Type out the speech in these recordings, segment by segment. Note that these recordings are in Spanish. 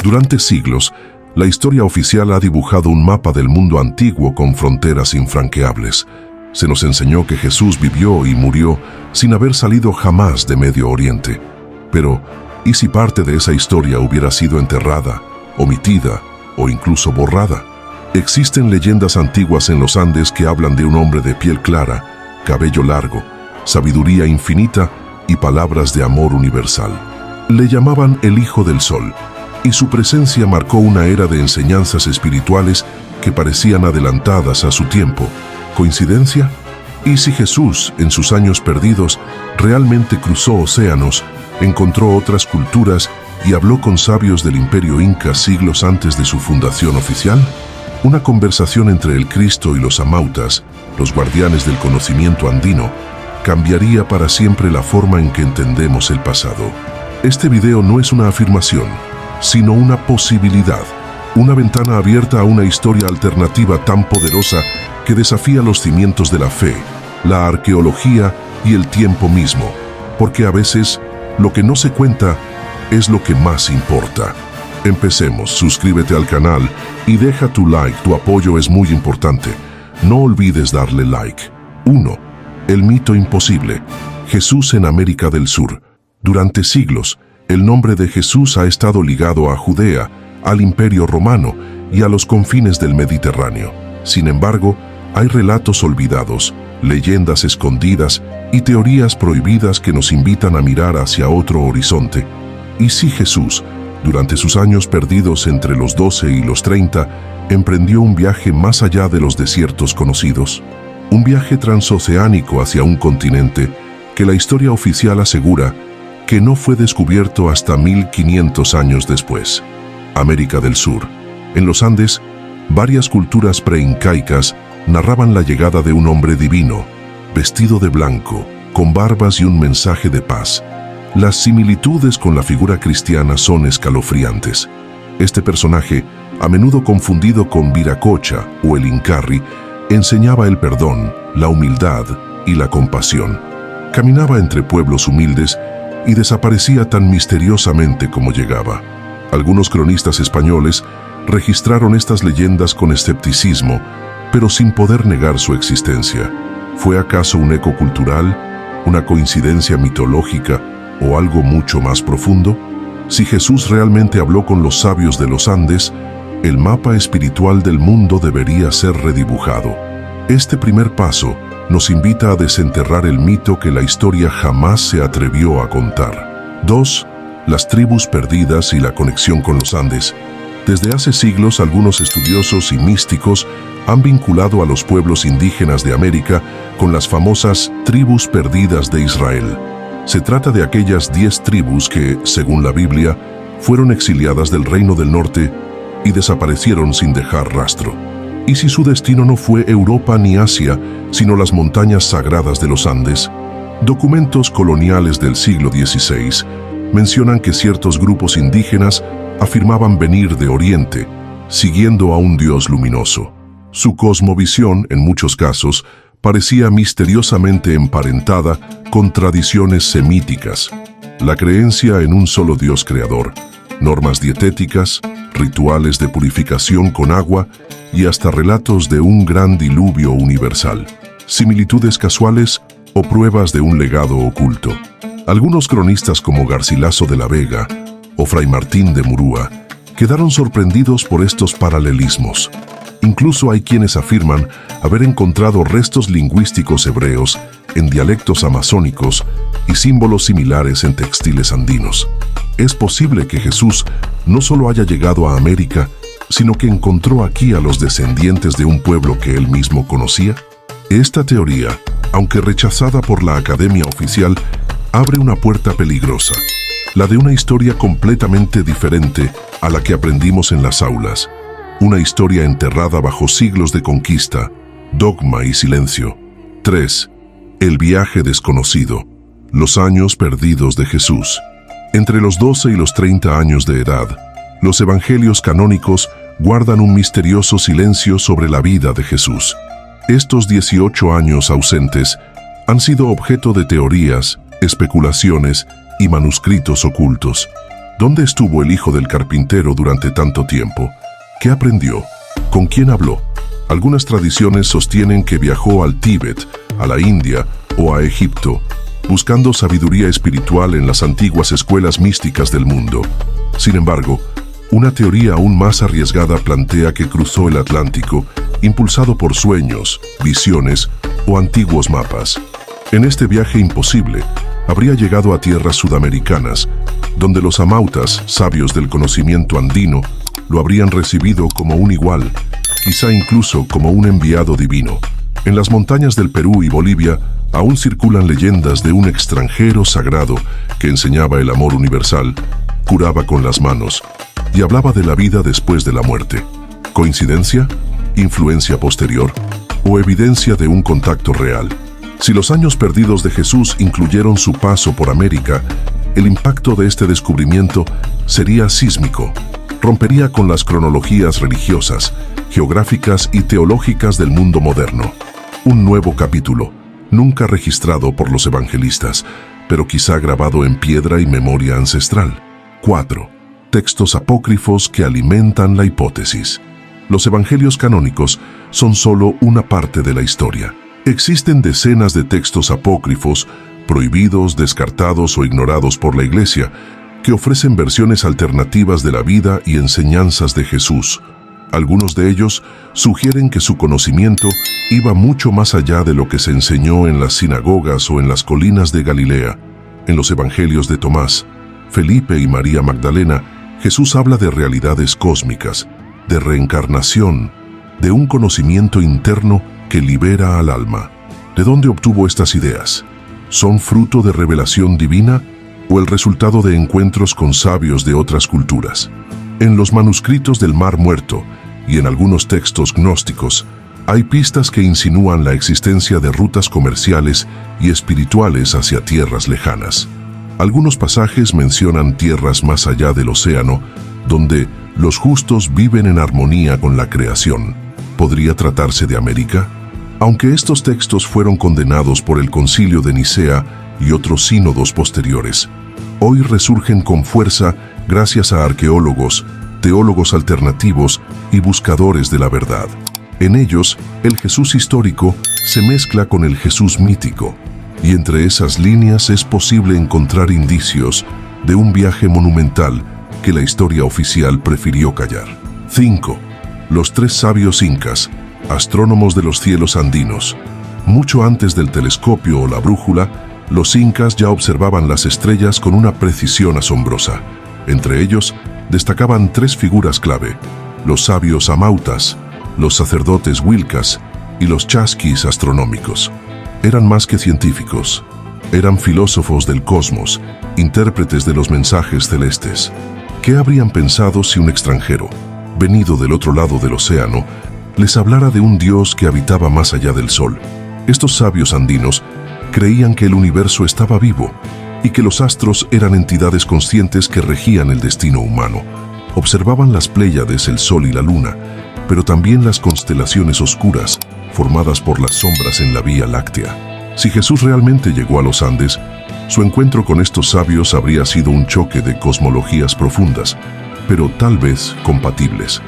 Durante siglos, la historia oficial ha dibujado un mapa del mundo antiguo con fronteras infranqueables. Se nos enseñó que Jesús vivió y murió sin haber salido jamás de Medio Oriente. Pero, ¿y si parte de esa historia hubiera sido enterrada, omitida o incluso borrada? Existen leyendas antiguas en los Andes que hablan de un hombre de piel clara, cabello largo, sabiduría infinita y palabras de amor universal. Le llamaban el Hijo del Sol, y su presencia marcó una era de enseñanzas espirituales que parecían adelantadas a su tiempo. ¿Coincidencia? ¿Y si Jesús, en sus años perdidos, realmente cruzó océanos, encontró otras culturas y habló con sabios del Imperio Inca siglos antes de su fundación oficial? Una conversación entre el Cristo y los amautas, los guardianes del conocimiento andino, cambiaría para siempre la forma en que entendemos el pasado. Este video no es una afirmación, sino una posibilidad, una ventana abierta a una historia alternativa tan poderosa que desafía los cimientos de la fe, la arqueología y el tiempo mismo, porque a veces lo que no se cuenta es lo que más importa. Empecemos, suscríbete al canal y deja tu like, tu apoyo es muy importante. No olvides darle like. 1. El mito imposible. Jesús en América del Sur. Durante siglos, el nombre de Jesús ha estado ligado a Judea, al Imperio Romano y a los confines del Mediterráneo. Sin embargo, hay relatos olvidados, leyendas escondidas y teorías prohibidas que nos invitan a mirar hacia otro horizonte. ¿Y si Jesús, durante sus años perdidos entre los 12 y los 30, emprendió un viaje más allá de los desiertos conocidos? Un viaje transoceánico hacia un continente que la historia oficial asegura que no fue descubierto hasta 1500 años después. América del Sur. En los Andes, varias culturas preincaicas narraban la llegada de un hombre divino, vestido de blanco, con barbas y un mensaje de paz. Las similitudes con la figura cristiana son escalofriantes. Este personaje, a menudo confundido con Viracocha o el Incarri, enseñaba el perdón, la humildad y la compasión. Caminaba entre pueblos humildes y desaparecía tan misteriosamente como llegaba. Algunos cronistas españoles registraron estas leyendas con escepticismo, pero sin poder negar su existencia. ¿Fue acaso un eco cultural, una coincidencia mitológica o algo mucho más profundo? Si Jesús realmente habló con los sabios de los Andes, el mapa espiritual del mundo debería ser redibujado. Este primer paso nos invita a desenterrar el mito que la historia jamás se atrevió a contar. 2. Las tribus perdidas y la conexión con los Andes. Desde hace siglos, algunos estudiosos y místicos han vinculado a los pueblos indígenas de América con las famosas tribus perdidas de Israel. Se trata de aquellas 10 tribus que, según la Biblia, fueron exiliadas del Reino del Norte y desaparecieron sin dejar rastro. ¿Y si su destino no fue Europa ni Asia, sino las montañas sagradas de los Andes? Documentos coloniales del siglo XVI mencionan que ciertos grupos indígenas afirmaban venir de Oriente, siguiendo a un dios luminoso. Su cosmovisión, en muchos casos, parecía misteriosamente emparentada con tradiciones semíticas. La creencia en un solo Dios creador, normas dietéticas, rituales de purificación con agua y hasta relatos de un gran diluvio universal. Similitudes casuales o pruebas de un legado oculto. Algunos cronistas como Garcilaso de la Vega o Fray Martín de Murúa quedaron sorprendidos por estos paralelismos. Incluso hay quienes afirman haber encontrado restos lingüísticos hebreos en dialectos amazónicos y símbolos similares en textiles andinos. Es posible que Jesús no solo haya llegado a América, sino que encontró aquí a los descendientes de un pueblo que él mismo conocía. Esta teoría, aunque rechazada por la Academia Oficial, abre una puerta peligrosa, la de una historia completamente diferente a la que aprendimos en las aulas. Una historia enterrada bajo siglos de conquista, dogma y silencio. 3. El viaje desconocido. Los años perdidos de Jesús. Entre los 12 y los 30 años de edad, los evangelios canónicos guardan un misterioso silencio sobre la vida de Jesús. Estos 18 años ausentes han sido objeto de teorías, especulaciones y manuscritos ocultos. ¿Dónde estuvo el hijo del carpintero durante tanto tiempo? ¿Qué aprendió? ¿Con quién habló? Algunas tradiciones sostienen que viajó al Tíbet, a la India o a Egipto, buscando sabiduría espiritual en las antiguas escuelas místicas del mundo. Sin embargo, una teoría aún más arriesgada plantea que cruzó el Atlántico, impulsado por sueños, visiones o antiguos mapas. En este viaje imposible, habría llegado a tierras sudamericanas, donde los amautas, sabios del conocimiento andino, lo habrían recibido como un igual, quizá incluso como un enviado divino. En las montañas del Perú y Bolivia aún circulan leyendas de un extranjero sagrado que enseñaba el amor universal, curaba con las manos y hablaba de la vida después de la muerte. ¿Coincidencia? ¿Influencia posterior? ¿O evidencia de un contacto real? Si los años perdidos de Jesús incluyeron su paso por América, el impacto de este descubrimiento sería sísmico. Rompería con las cronologías religiosas, geográficas y teológicas del mundo moderno. Un nuevo capítulo, nunca registrado por los evangelistas, pero quizá grabado en piedra y memoria ancestral. 4. Textos apócrifos que alimentan la hipótesis. Los evangelios canónicos son solo una parte de la historia. Existen decenas de textos apócrifos, prohibidos, descartados o ignorados por la Iglesia, que ofrecen versiones alternativas de la vida y enseñanzas de Jesús. Algunos de ellos sugieren que su conocimiento iba mucho más allá de lo que se enseñó en las sinagogas o en las colinas de Galilea. En los evangelios de Tomás, Felipe y María Magdalena, Jesús habla de realidades cósmicas, de reencarnación, de un conocimiento interno que libera al alma. ¿De dónde obtuvo estas ideas? ¿Son fruto de revelación divina o el resultado de encuentros con sabios de otras culturas? En los manuscritos del Mar Muerto y en algunos textos gnósticos, hay pistas que insinúan la existencia de rutas comerciales y espirituales hacia tierras lejanas. Algunos pasajes mencionan tierras más allá del océano, donde los justos viven en armonía con la creación. ¿Podría tratarse de América? Aunque estos textos fueron condenados por el Concilio de Nicea y otros sínodos posteriores, hoy resurgen con fuerza gracias a arqueólogos, teólogos alternativos y buscadores de la verdad. En ellos, el Jesús histórico se mezcla con el Jesús mítico, y entre esas líneas es posible encontrar indicios de un viaje monumental que la historia oficial prefirió callar. 5. Los 3 sabios incas, astrónomos de los cielos andinos. Mucho antes del telescopio o la brújula, los incas ya observaban las estrellas con una precisión asombrosa. Entre ellos, destacaban 3 figuras clave: los sabios amautas, los sacerdotes huilcas y los chasquis astronómicos. Eran más que científicos, eran filósofos del cosmos, intérpretes de los mensajes celestes. ¿Qué habrían pensado si un extranjero, venido del otro lado del océano, les hablara de un Dios que habitaba más allá del sol? Estos sabios andinos creían que el universo estaba vivo y que los astros eran entidades conscientes que regían el destino humano. Observaban las Pléyades, el sol y la luna, pero también las constelaciones oscuras, formadas por las sombras en la Vía Láctea. Si Jesús realmente llegó a los Andes, su encuentro con estos sabios habría sido un choque de cosmologías profundas, pero tal vez compatibles.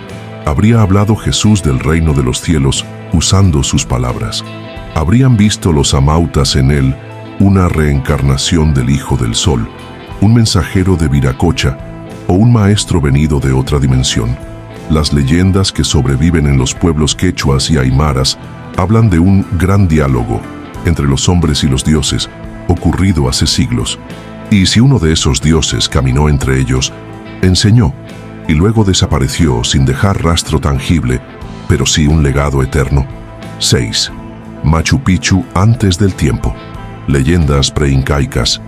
Habría hablado Jesús del reino de los cielos usando sus palabras. Habrían visto los amautas en él una reencarnación del Hijo del Sol, un mensajero de Viracocha o un maestro venido de otra dimensión. Las leyendas que sobreviven en los pueblos quechuas y aymaras hablan de un gran diálogo entre los hombres y los dioses, ocurrido hace siglos. Y si uno de esos dioses caminó entre ellos, enseñó, y luego desapareció sin dejar rastro tangible, pero sí un legado eterno. 6. Machu Picchu antes del tiempo. Leyendas preincaicas.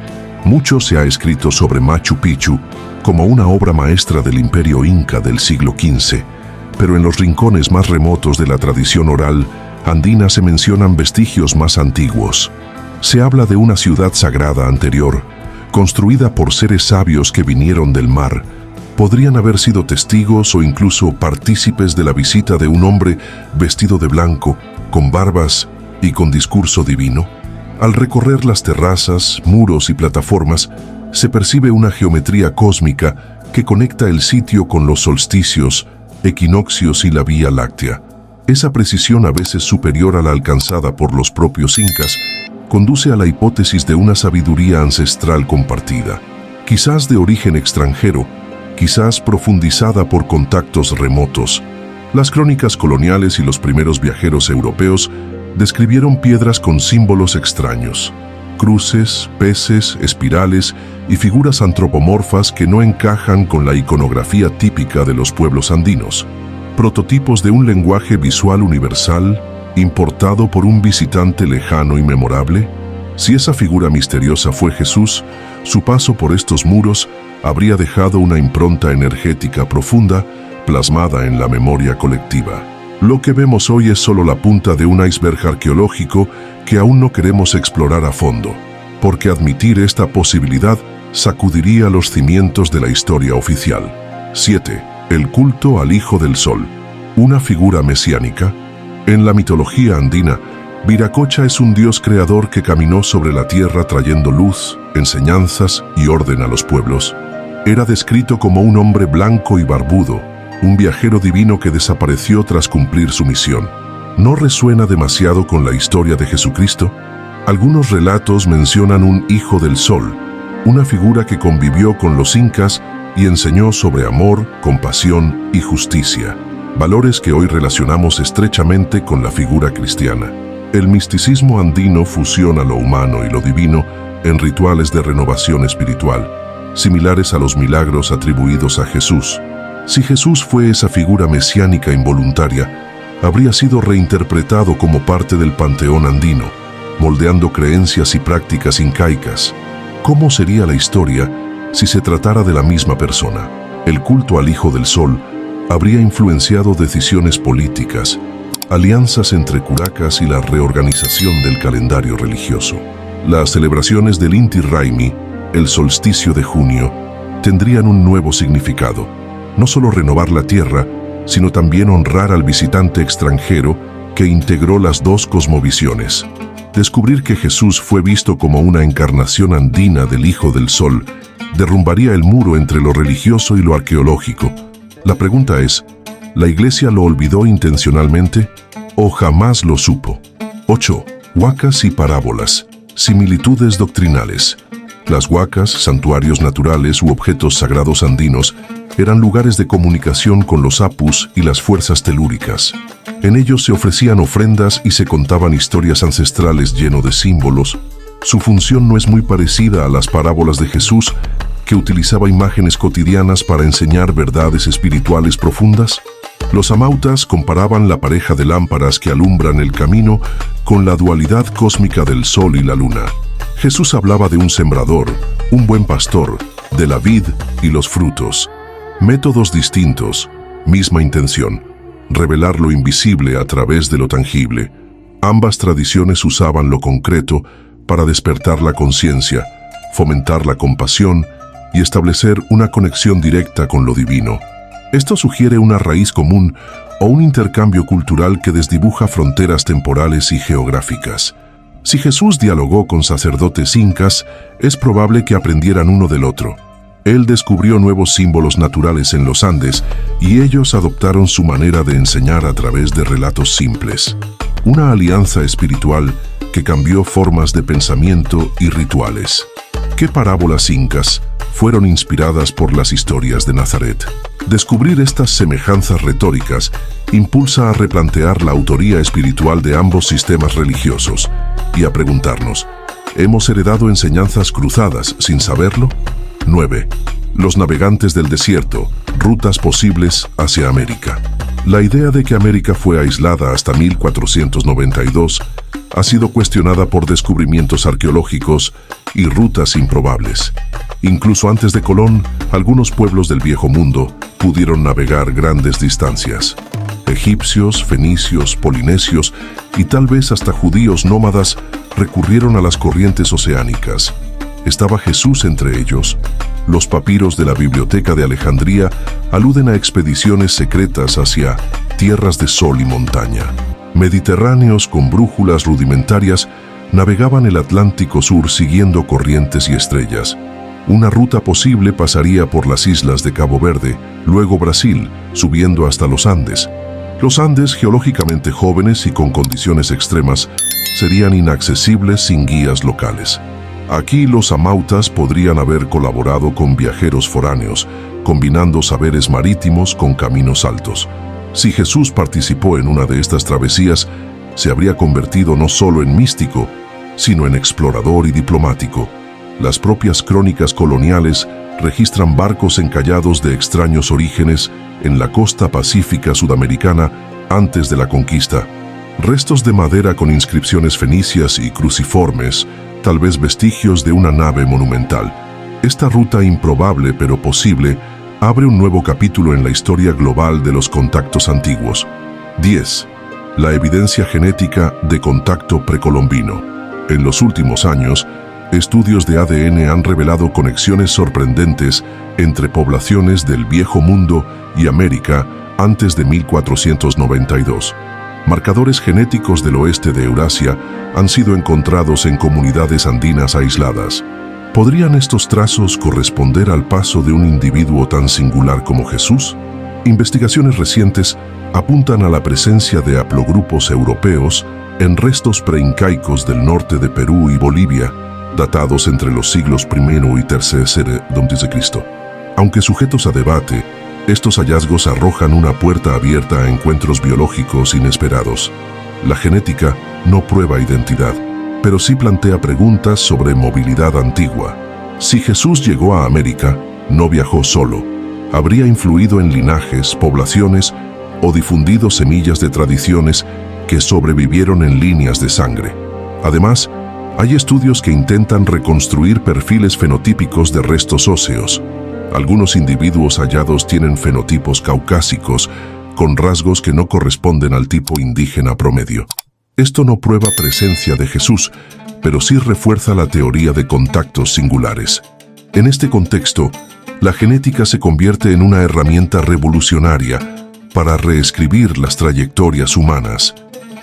Mucho se ha escrito sobre Machu Picchu como una obra maestra del imperio inca del siglo XV, pero en los rincones más remotos de la tradición oral andina se mencionan vestigios más antiguos. Se habla de una ciudad sagrada anterior, construida por seres sabios que vinieron del mar. Podrían haber sido testigos o incluso partícipes de la visita de un hombre vestido de blanco, con barbas y con discurso divino. Al recorrer las terrazas, muros y plataformas, se percibe una geometría cósmica que conecta el sitio con los solsticios, equinoccios y la Vía Láctea. Esa precisión, a veces superior a la alcanzada por los propios incas, conduce a la hipótesis de una sabiduría ancestral compartida, quizás de origen extranjero, quizás profundizada por contactos remotos. Las crónicas coloniales y los primeros viajeros europeos describieron piedras con símbolos extraños, cruces, peces, espirales y figuras antropomorfas que no encajan con la iconografía típica de los pueblos andinos, prototipos de un lenguaje visual universal importado por un visitante lejano y memorable. Si esa figura misteriosa fue Jesús, su paso por estos muros habría dejado una impronta energética profunda plasmada en la memoria colectiva. Lo que vemos hoy es solo la punta de un iceberg arqueológico que aún no queremos explorar a fondo, porque admitir esta posibilidad sacudiría los cimientos de la historia oficial. 7. El culto al Hijo del Sol. Una figura mesiánica. En la mitología andina, Viracocha es un dios creador que caminó sobre la tierra trayendo luz, enseñanzas y orden a los pueblos. Era descrito como un hombre blanco y barbudo, un viajero divino que desapareció tras cumplir su misión. ¿No resuena demasiado con la historia de Jesucristo? Algunos relatos mencionan un Hijo del Sol, una figura que convivió con los incas y enseñó sobre amor, compasión y justicia, valores que hoy relacionamos estrechamente con la figura cristiana. El misticismo andino fusiona lo humano y lo divino en rituales de renovación espiritual, similares a los milagros atribuidos a Jesús. Si Jesús fue esa figura mesiánica involuntaria, habría sido reinterpretado como parte del panteón andino, moldeando creencias y prácticas incaicas. ¿Cómo sería la historia si se tratara de la misma persona? El culto al Hijo del Sol habría influenciado decisiones políticas, alianzas entre curacas y la reorganización del calendario religioso. Las celebraciones del Inti Raymi, el solsticio de junio, tendrían un nuevo significado. No solo renovar la tierra, sino también honrar al visitante extranjero que integró las dos cosmovisiones. Descubrir que Jesús fue visto como una encarnación andina del Hijo del Sol derrumbaría el muro entre lo religioso y lo arqueológico. La pregunta es, ¿la Iglesia lo olvidó intencionalmente o jamás lo supo? 8. Huacas y parábolas. Similitudes doctrinales. Las huacas, santuarios naturales u objetos sagrados andinos, eran lugares de comunicación con los apus y las fuerzas telúricas. En ellos se ofrecían ofrendas y se contaban historias ancestrales llenas de símbolos. Su función no es muy parecida a las parábolas de Jesús, que utilizaba imágenes cotidianas para enseñar verdades espirituales profundas. Los amautas comparaban la pareja de lámparas que alumbran el camino con la dualidad cósmica del sol y la luna. Jesús hablaba de un sembrador, un buen pastor, de la vid y los frutos. Métodos distintos, misma intención, revelar lo invisible a través de lo tangible. Ambas tradiciones usaban lo concreto para despertar la conciencia, fomentar la compasión y establecer una conexión directa con lo divino. Esto sugiere una raíz común o un intercambio cultural que desdibuja fronteras temporales y geográficas. Si Jesús dialogó con sacerdotes incas, es probable que aprendieran uno del otro. Él descubrió nuevos símbolos naturales en los Andes y ellos adoptaron su manera de enseñar a través de relatos simples. Una alianza espiritual que cambió formas de pensamiento y rituales. ¿Qué parábolas incas fueron inspiradas por las historias de Nazaret? Descubrir estas semejanzas retóricas impulsa a replantear la autoría espiritual de ambos sistemas religiosos y a preguntarnos, ¿hemos heredado enseñanzas cruzadas sin saberlo? 9. Los navegantes del desierto, rutas posibles hacia América. La idea de que América fue aislada hasta 1492 ha sido cuestionada por descubrimientos arqueológicos y rutas improbables. Incluso antes de Colón, algunos pueblos del Viejo Mundo pudieron navegar grandes distancias. Egipcios, fenicios, polinesios y tal vez hasta judíos nómadas recurrieron a las corrientes oceánicas. ¿Estaba Jesús entre ellos? Los papiros de la Biblioteca de Alejandría aluden a expediciones secretas hacia tierras de sol y montaña. Mediterráneos con brújulas rudimentarias navegaban el Atlántico Sur siguiendo corrientes y estrellas. Una ruta posible pasaría por las islas de Cabo Verde, luego Brasil, subiendo hasta los Andes. Los Andes, geológicamente jóvenes y con condiciones extremas, serían inaccesibles sin guías locales. Aquí los amautas podrían haber colaborado con viajeros foráneos, combinando saberes marítimos con caminos altos. Si Jesús participó en una de estas travesías, se habría convertido no solo en místico, sino en explorador y diplomático. Las propias crónicas coloniales registran barcos encallados de extraños orígenes en la costa pacífica sudamericana antes de la conquista. Restos de madera con inscripciones fenicias y cruciformes, tal vez vestigios de una nave monumental. Esta ruta improbable pero posible abre un nuevo capítulo en la historia global de los contactos antiguos. 10. La evidencia genética de contacto precolombino. En los últimos años, estudios de ADN han revelado conexiones sorprendentes entre poblaciones del Viejo Mundo y América antes de 1492. Marcadores genéticos del oeste de Eurasia han sido encontrados en comunidades andinas aisladas. ¿Podrían estos trazos corresponder al paso de un individuo tan singular como Jesús? Investigaciones recientes apuntan a la presencia de haplogrupos europeos en restos preincaicos del norte de Perú y Bolivia, datados entre los siglos I y III d.C. Aunque sujetos a debate, estos hallazgos arrojan una puerta abierta a encuentros biológicos inesperados. La genética no prueba identidad, pero sí plantea preguntas sobre movilidad antigua. Si Jesús llegó a América, no viajó solo. Habría influido en linajes, poblaciones o difundido semillas de tradiciones que sobrevivieron en líneas de sangre. Además, hay estudios que intentan reconstruir perfiles fenotípicos de restos óseos. Algunos individuos hallados tienen fenotipos caucásicos, con rasgos que no corresponden al tipo indígena promedio. Esto no prueba presencia de Jesús, pero sí refuerza la teoría de contactos singulares. En este contexto, la genética se convierte en una herramienta revolucionaria para reescribir las trayectorias humanas,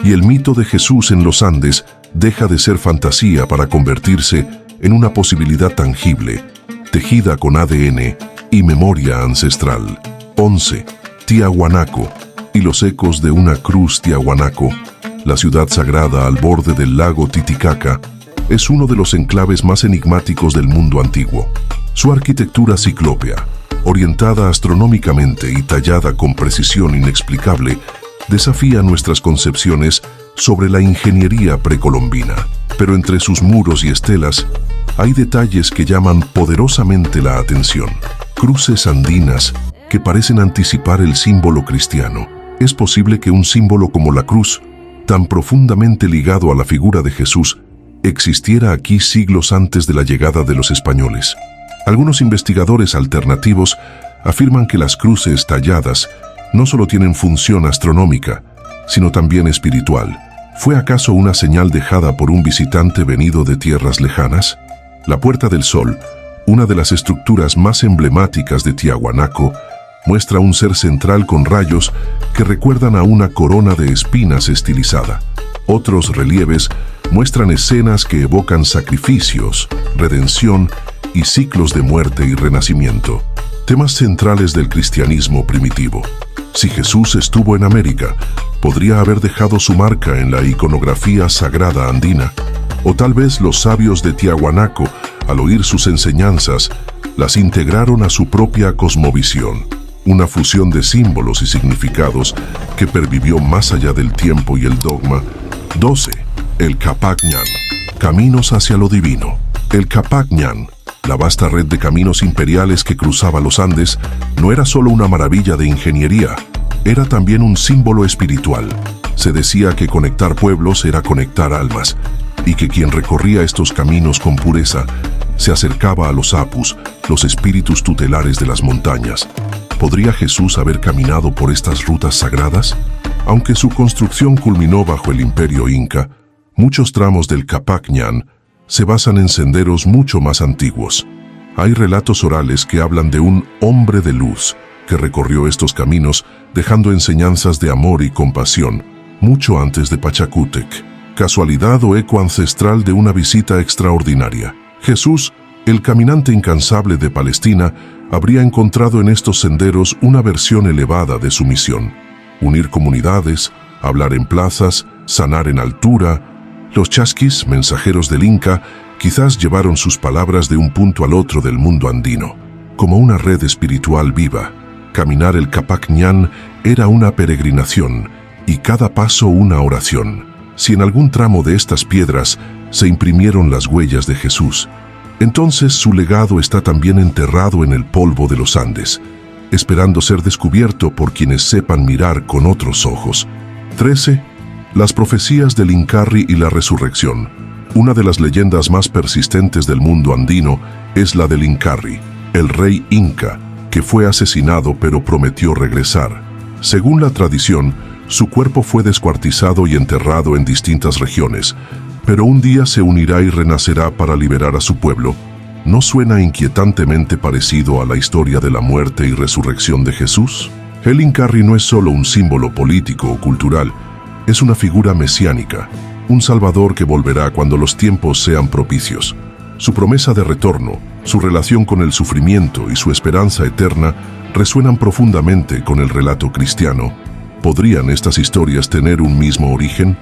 y el mito de Jesús en los Andes deja de ser fantasía para convertirse en una posibilidad tangible, tejida con ADN y memoria ancestral. 11. Tiahuanaco y los ecos de una cruz. Tiahuanaco, la ciudad sagrada al borde del lago Titicaca, es uno de los enclaves más enigmáticos del mundo antiguo. Su arquitectura ciclópea, orientada astronómicamente y tallada con precisión inexplicable, desafía nuestras concepciones sobre la ingeniería precolombina. Pero entre sus muros y estelas, hay detalles que llaman poderosamente la atención. Cruces andinas que parecen anticipar el símbolo cristiano. Es posible que un símbolo como la cruz, tan profundamente ligado a la figura de Jesús, existiera aquí siglos antes de la llegada de los españoles. Algunos investigadores alternativos afirman que las cruces talladas no solo tienen función astronómica, sino también espiritual. ¿Fue acaso una señal dejada por un visitante venido de tierras lejanas? La Puerta del Sol, una de las estructuras más emblemáticas de Tiahuanaco, muestra un ser central con rayos que recuerdan a una corona de espinas estilizada. Otros relieves muestran escenas que evocan sacrificios, redención y ciclos de muerte y renacimiento, temas centrales del cristianismo primitivo. Si Jesús estuvo en América, podría haber dejado su marca en la iconografía sagrada andina, o tal vez los sabios de Tiahuanaco, al oír sus enseñanzas, las integraron a su propia cosmovisión, una fusión de símbolos y significados que pervivió más allá del tiempo y el dogma. 12. El Capac Ñan. Caminos hacia lo divino. El Capac Ñan, la vasta red de caminos imperiales que cruzaba los Andes, no era solo una maravilla de ingeniería, era también un símbolo espiritual. Se decía que conectar pueblos era conectar almas, y que quien recorría estos caminos con pureza se acercaba a los apus, los espíritus tutelares de las montañas. ¿Podría Jesús haber caminado por estas rutas sagradas? Aunque su construcción culminó bajo el Imperio Inca, muchos tramos del Capac Ñan se basan en senderos mucho más antiguos. Hay relatos orales que hablan de un hombre de luz que recorrió estos caminos dejando enseñanzas de amor y compasión, mucho antes de Pachacútec. Casualidad o eco ancestral de una visita extraordinaria. Jesús El caminante incansable de Palestina habría encontrado en estos senderos una versión elevada de su misión: unir comunidades, hablar en plazas, sanar en altura. Los chasquis, mensajeros del Inca, quizás llevaron sus palabras de un punto al otro del mundo andino, como una red espiritual viva. Caminar el Capac Ñan era una peregrinación y cada paso una oración. Si en algún tramo de estas piedras se imprimieron las huellas de Jesús, entonces su legado está también enterrado en el polvo de los Andes, esperando ser descubierto por quienes sepan mirar con otros ojos. 13. Las profecías del Incarri y la resurrección. Una de las leyendas más persistentes del mundo andino es la del Incarri, el rey inca, que fue asesinado pero prometió regresar. Según la tradición, su cuerpo fue descuartizado y enterrado en distintas regiones, pero un día se unirá y renacerá para liberar a su pueblo. ¿No suena inquietantemente parecido a la historia de la muerte y resurrección de Jesús? El Incarri no es solo un símbolo político o cultural, es una figura mesiánica, un salvador que volverá cuando los tiempos sean propicios. Su promesa de retorno, su relación con el sufrimiento y su esperanza eterna resuenan profundamente con el relato cristiano. ¿Podrían estas historias tener un mismo origen?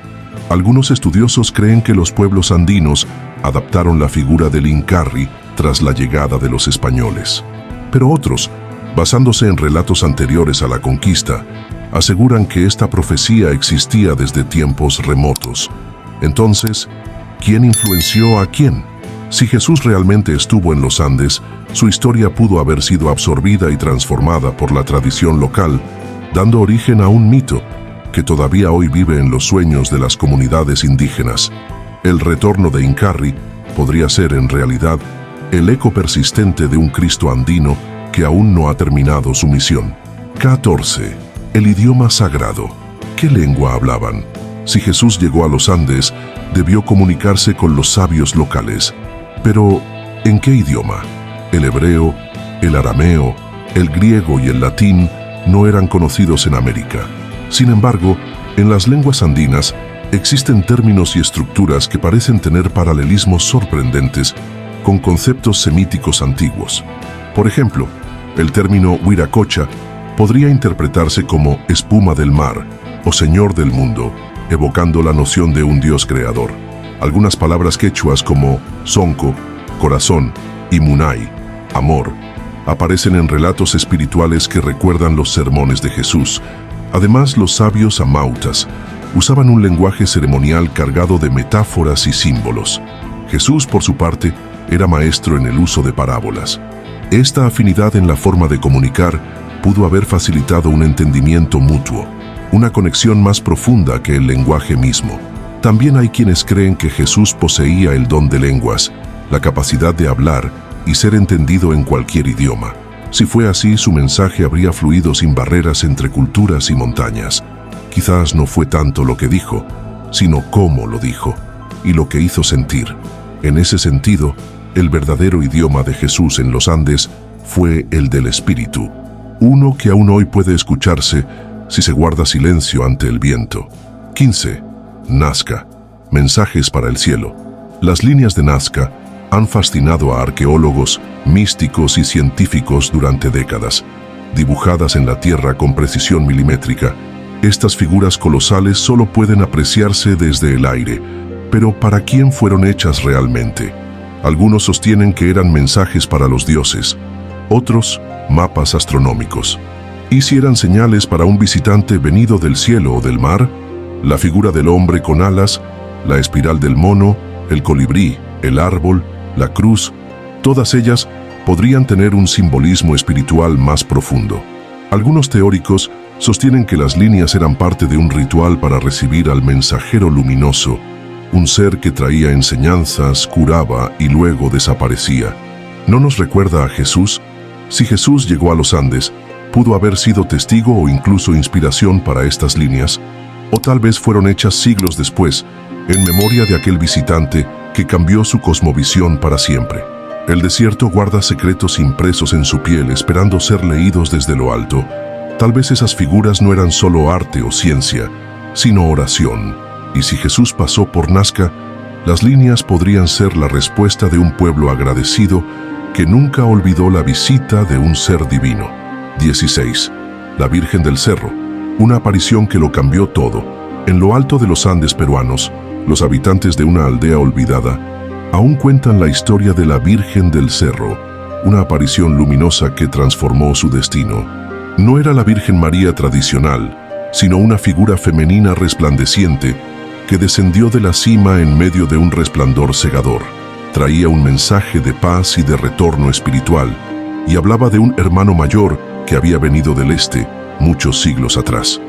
Algunos estudiosos creen que los pueblos andinos adaptaron la figura del Incarri tras la llegada de los españoles. Pero otros, basándose en relatos anteriores a la conquista, aseguran que esta profecía existía desde tiempos remotos. Entonces, ¿quién influenció a quién? Si Jesús realmente estuvo en los Andes, su historia pudo haber sido absorbida y transformada por la tradición local, dando origen a un mito que todavía hoy vive en los sueños de las comunidades indígenas. El retorno de Incarri podría ser en realidad el eco persistente de un Cristo andino que aún no ha terminado su misión. 14. El idioma sagrado. ¿Qué lengua hablaban? Si Jesús llegó a los Andes, debió comunicarse con los sabios locales. Pero, ¿en qué idioma? El hebreo, el arameo, el griego y el latín no eran conocidos en América. Sin embargo, en las lenguas andinas existen términos y estructuras que parecen tener paralelismos sorprendentes con conceptos semíticos antiguos. Por ejemplo, el término Huiracocha podría interpretarse como espuma del mar o señor del mundo, evocando la noción de un dios creador. Algunas palabras quechuas como sonco, corazón y munay, amor, aparecen en relatos espirituales que recuerdan los sermones de Jesús. Además, los sabios amautas usaban un lenguaje ceremonial cargado de metáforas y símbolos. Jesús, por su parte, era maestro en el uso de parábolas. Esta afinidad en la forma de comunicar pudo haber facilitado un entendimiento mutuo, una conexión más profunda que el lenguaje mismo. También hay quienes creen que Jesús poseía el don de lenguas, la capacidad de hablar y ser entendido en cualquier idioma. Si fue así, su mensaje habría fluido sin barreras entre culturas y montañas. Quizás no fue tanto lo que dijo, sino cómo lo dijo y lo que hizo sentir. En ese sentido, el verdadero idioma de Jesús en los Andes fue el del Espíritu, uno que aún hoy puede escucharse si se guarda silencio ante el viento. 15. Nazca. Mensajes para el cielo. Las líneas de Nazca han fascinado a arqueólogos, místicos y científicos durante décadas. Dibujadas en la tierra con precisión milimétrica, estas figuras colosales solo pueden apreciarse desde el aire. Pero ¿para quién fueron hechas realmente? Algunos sostienen que eran mensajes para los dioses, otros mapas astronómicos. ¿Y si eran señales para un visitante venido del cielo o del mar? La figura del hombre con alas, la espiral del mono, el colibrí, el árbol, la cruz, todas ellas podrían tener un simbolismo espiritual más profundo. Algunos teóricos sostienen que las líneas eran parte de un ritual para recibir al mensajero luminoso, un ser que traía enseñanzas, curaba y luego desaparecía. ¿No nos recuerda a Jesús? Si Jesús llegó a los Andes, pudo haber sido testigo o incluso inspiración para estas líneas, o tal vez fueron hechas siglos después, en memoria de aquel visitante que cambió su cosmovisión para siempre. El desierto guarda secretos impresos en su piel esperando ser leídos desde lo alto. Tal vez esas figuras no eran solo arte o ciencia, sino oración. Y si Jesús pasó por Nazca, Las líneas podrían ser la respuesta de un pueblo agradecido que nunca olvidó la visita de un ser divino. 16. La Virgen del Cerro, una aparición que lo cambió todo. En lo alto de los Andes peruanos, los habitantes de una aldea olvidada aún cuentan la historia de la Virgen del Cerro, una aparición luminosa que transformó su destino. No era la Virgen María tradicional, sino una figura femenina resplandeciente que descendió de la cima en medio de un resplandor cegador. Traía un mensaje de paz y de retorno espiritual, y hablaba de un hermano mayor que había venido del este muchos siglos atrás.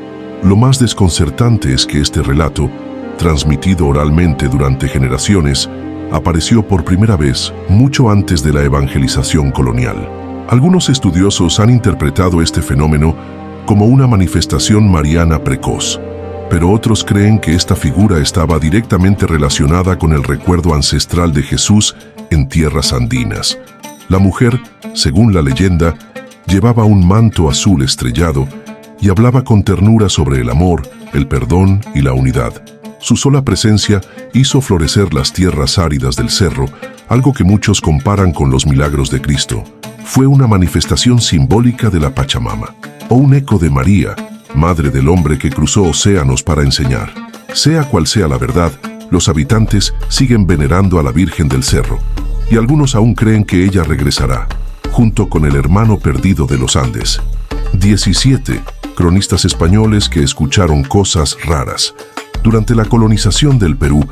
Lo más desconcertante es que este relato, transmitido oralmente durante generaciones, apareció por primera vez mucho antes de la evangelización colonial. Algunos estudiosos han interpretado este fenómeno como una manifestación mariana precoz, pero otros creen que esta figura estaba directamente relacionada con el recuerdo ancestral de Jesús en tierras andinas. La mujer, según la leyenda, llevaba un manto azul estrellado y hablaba con ternura sobre el amor, el perdón y la unidad. Su sola presencia hizo florecer las tierras áridas del cerro, algo que muchos comparan con los milagros de Cristo. Fue una manifestación simbólica de la Pachamama, o un eco de María, madre del hombre que cruzó océanos para enseñar. Sea cual sea la verdad, los habitantes siguen venerando a la Virgen del Cerro, y algunos aún creen que ella regresará, junto con el hermano perdido de los Andes. 17. Cronistas españoles que escucharon cosas raras. Durante la colonización del Perú,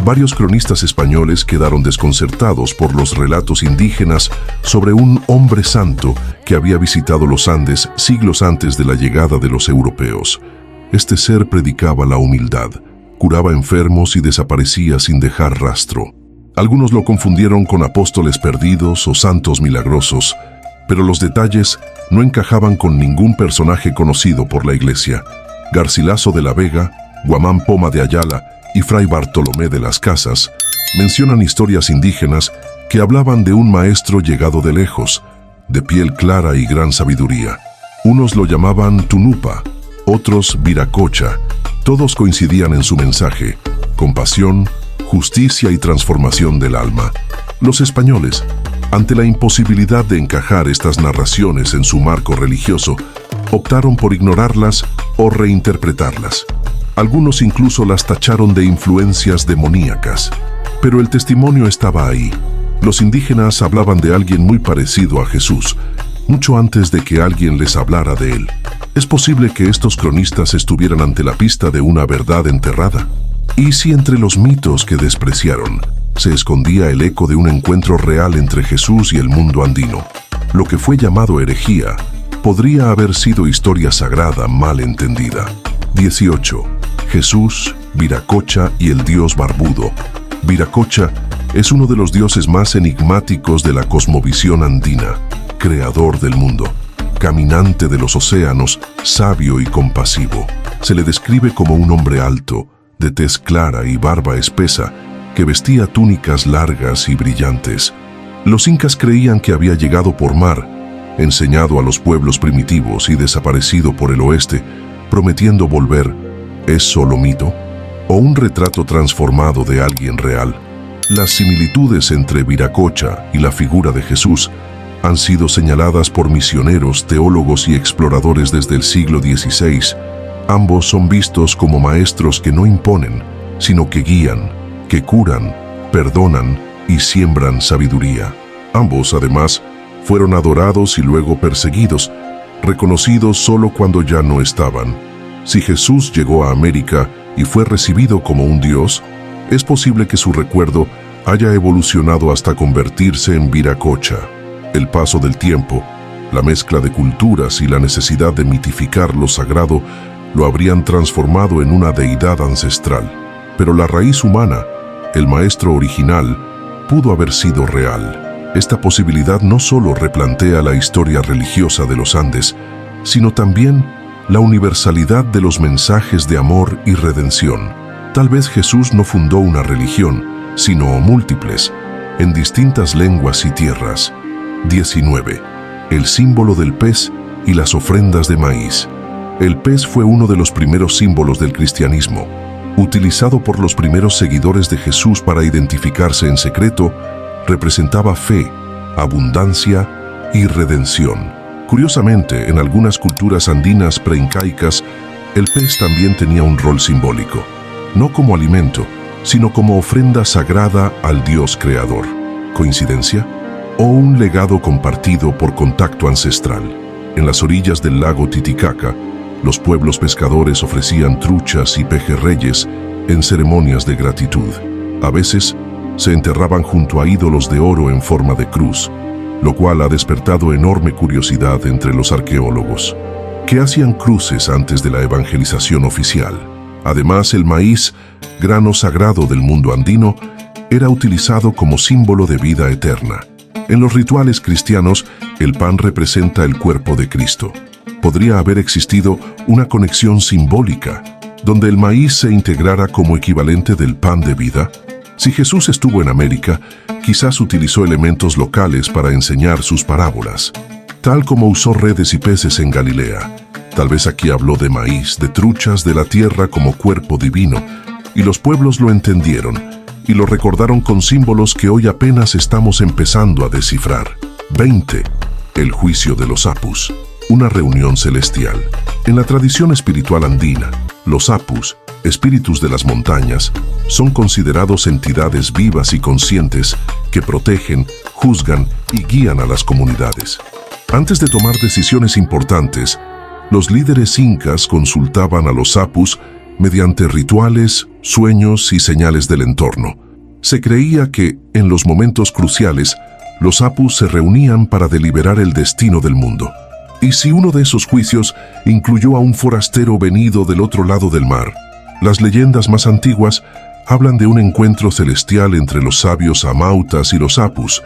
varios cronistas españoles quedaron desconcertados por los relatos indígenas sobre un hombre santo que había visitado los Andes siglos antes de la llegada de los europeos. Este ser predicaba la humildad, curaba enfermos y desaparecía sin dejar rastro. Algunos lo confundieron con apóstoles perdidos o santos milagrosos, pero los detalles no encajaban con ningún personaje conocido por la Iglesia. Garcilaso de la Vega, Guamán Poma de Ayala y Fray Bartolomé de las Casas mencionan historias indígenas que hablaban de un maestro llegado de lejos, de piel clara y gran sabiduría. Unos lo llamaban Tunupa, otros Viracocha. Todos coincidían en su mensaje: compasión, justicia y transformación del alma. Los españoles, ante la imposibilidad de encajar estas narraciones en su marco religioso, optaron por ignorarlas o reinterpretarlas. Algunos incluso las tacharon de influencias demoníacas. Pero el testimonio estaba ahí. Los indígenas hablaban de alguien muy parecido a Jesús, mucho antes de que alguien les hablara de él. ¿Es posible que estos cronistas estuvieran ante la pista de una verdad enterrada? ¿Y si entre los mitos que despreciaron se escondía el eco de un encuentro real entre Jesús y el mundo andino? Lo que fue llamado herejía podría haber sido historia sagrada mal entendida. 18. Jesús, Viracocha y el dios barbudo. Viracocha es uno de los dioses más enigmáticos de la cosmovisión andina, creador del mundo, caminante de los océanos, sabio y compasivo. Se le describe como un hombre alto, de tez clara y barba espesa, que vestía túnicas largas y brillantes. Los incas creían que había llegado por mar, enseñado a los pueblos primitivos y desaparecido por el oeste, prometiendo volver. ¿Es solo mito? ¿O un retrato transformado de alguien real? Las similitudes entre Viracocha y la figura de Jesús han sido señaladas por misioneros, teólogos y exploradores desde el siglo XVI. Ambos son vistos como maestros que no imponen, sino que guían, que curan, perdonan y siembran sabiduría. Ambos, además, fueron adorados y luego perseguidos, reconocidos solo cuando ya no estaban. Si Jesús llegó a América y fue recibido como un dios, es posible que su recuerdo haya evolucionado hasta convertirse en Viracocha. El paso del tiempo, la mezcla de culturas y la necesidad de mitificar lo sagrado lo habrían transformado en una deidad ancestral. Pero la raíz humana, el maestro original, pudo haber sido real. Esta posibilidad no solo replantea la historia religiosa de los Andes, sino también la universalidad de los mensajes de amor y redención. Tal vez Jesús no fundó una religión, sino múltiples, en distintas lenguas y tierras. 19. El símbolo del pez y las ofrendas de maíz. El pez fue uno de los primeros símbolos del cristianismo. utilizado por los primeros seguidores de Jesús para identificarse en secreto, representaba fe, abundancia y redención. Curiosamente, en algunas culturas andinas preincaicas, el pez también tenía un rol simbólico, no como alimento, sino como ofrenda sagrada al Dios creador. ¿Coincidencia? ¿O un legado compartido por contacto ancestral? En las orillas del lago Titicaca, los pueblos pescadores ofrecían truchas y pejerreyes en ceremonias de gratitud. A veces, se enterraban junto a ídolos de oro en forma de cruz, lo cual ha despertado enorme curiosidad entre los arqueólogos. ¿Qué hacían cruces antes de la evangelización oficial? Además, el maíz, grano sagrado del mundo andino, era utilizado como símbolo de vida eterna. En los rituales cristianos, el pan representa el cuerpo de Cristo. ¿Podría haber existido una conexión simbólica, donde el maíz se integrara como equivalente del pan de vida? Si Jesús estuvo en América, quizás utilizó elementos locales para enseñar sus parábolas, tal como usó redes y peces en Galilea. Tal vez aquí habló de maíz, de truchas de la tierra como cuerpo divino, y los pueblos lo entendieron, y lo recordaron con símbolos que hoy apenas estamos empezando a descifrar. 20. El juicio de los apus. Una reunión celestial. En la tradición espiritual andina, los apus, espíritus de las montañas, son considerados entidades vivas y conscientes que protegen, juzgan y guían a las comunidades. Antes de tomar decisiones importantes, los líderes incas consultaban a los apus mediante rituales, sueños y señales del entorno. Se creía que, en los momentos cruciales, los apus se reunían para deliberar el destino del mundo. Y si uno de esos juicios incluyó a un forastero venido del otro lado del mar, las leyendas más antiguas hablan de un encuentro celestial entre los sabios amautas y los apus,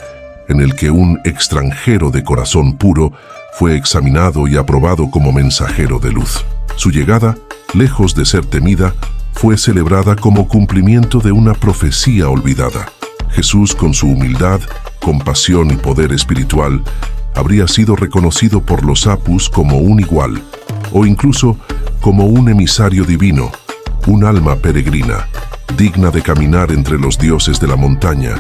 en el que un extranjero de corazón puro fue examinado y aprobado como mensajero de luz. Su llegada, lejos de ser temida, fue celebrada como cumplimiento de una profecía olvidada. Jesús, con su humildad, compasión y poder espiritual, habría sido reconocido por los apus como un igual, o incluso como un emisario divino, un alma peregrina, digna de caminar entre los dioses de la montaña.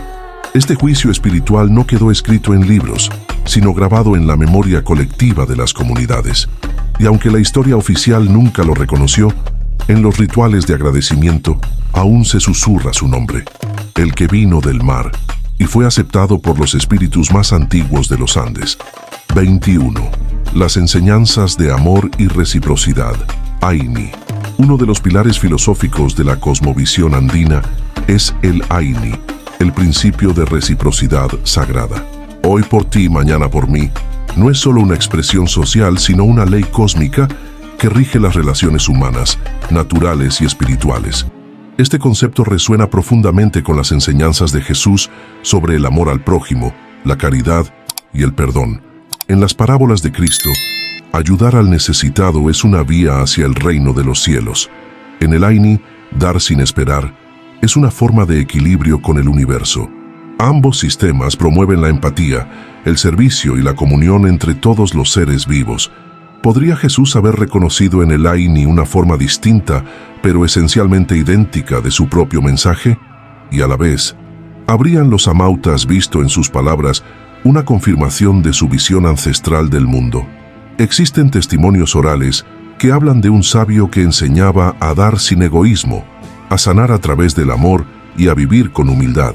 Este juicio espiritual no quedó escrito en libros, sino grabado en la memoria colectiva de las comunidades. Y aunque la historia oficial nunca lo reconoció, en los rituales de agradecimiento aún se susurra su nombre, el que vino del mar, y fue aceptado por los espíritus más antiguos de los Andes. 21. Las enseñanzas de amor y reciprocidad. Aini. Uno de los pilares filosóficos de la cosmovisión andina es el Aini, el principio de reciprocidad sagrada. Hoy por ti, mañana por mí, no es solo una expresión social, sino una ley cósmica que rige las relaciones humanas, naturales y espirituales. Este concepto resuena profundamente con las enseñanzas de Jesús sobre el amor al prójimo, la caridad y el perdón. En las parábolas de Cristo, ayudar al necesitado es una vía hacia el reino de los cielos. En el Aini, dar sin esperar es una forma de equilibrio con el universo. Ambos sistemas promueven la empatía, el servicio y la comunión entre todos los seres vivos. ¿Podría Jesús haber reconocido en el Aini una forma distinta, pero esencialmente idéntica de su propio mensaje? Y a la vez, ¿habrían los amautas visto en sus palabras una confirmación de su visión ancestral del mundo? Existen testimonios orales que hablan de un sabio que enseñaba a dar sin egoísmo, a sanar a través del amor y a vivir con humildad.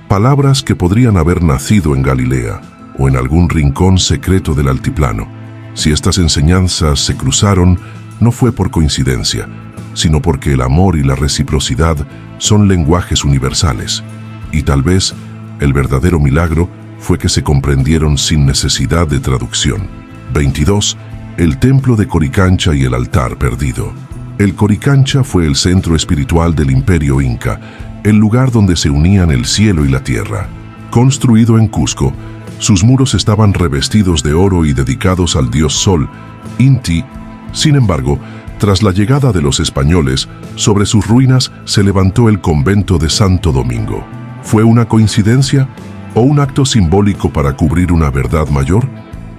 Palabras que podrían haber nacido en Galilea o en algún rincón secreto del altiplano. Si estas enseñanzas se cruzaron, no fue por coincidencia, sino porque el amor y la reciprocidad son lenguajes universales. Y tal vez el verdadero milagro fue que se comprendieron sin necesidad de traducción. 22. El templo de Coricancha y el altar perdido. El Coricancha fue el centro espiritual del imperio inca, el lugar donde se unían el cielo y la tierra. Construido en Cusco, sus muros estaban revestidos de oro y dedicados al dios Sol, Inti. Sin embargo, tras la llegada de los españoles, sobre sus ruinas se levantó el convento de Santo Domingo. ¿Fue una coincidencia o un acto simbólico para cubrir una verdad mayor?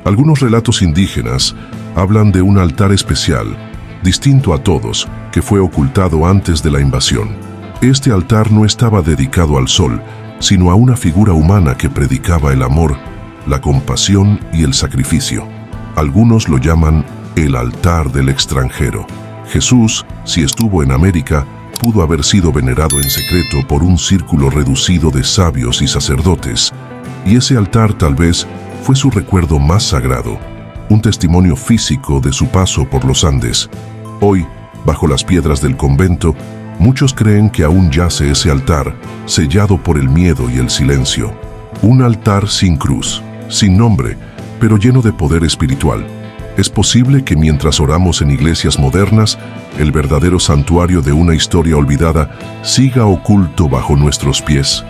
Algunos relatos indígenas hablan de un altar especial, distinto a todos, que fue ocultado antes de la invasión. Este altar no estaba dedicado al sol, sino a una figura humana que predicaba el amor, la compasión y el sacrificio. Algunos lo llaman el altar del extranjero. Jesús, si estuvo en América, pudo haber sido venerado en secreto por un círculo reducido de sabios y sacerdotes, y ese altar tal vez fue su recuerdo más sagrado, un testimonio físico de su paso por los Andes. Hoy, bajo las piedras del convento, muchos creen que aún yace ese altar, sellado por el miedo y el silencio. Un altar sin cruz, sin nombre, pero lleno de poder espiritual. Es posible que mientras oramos en iglesias modernas, el verdadero santuario de una historia olvidada siga oculto bajo nuestros pies.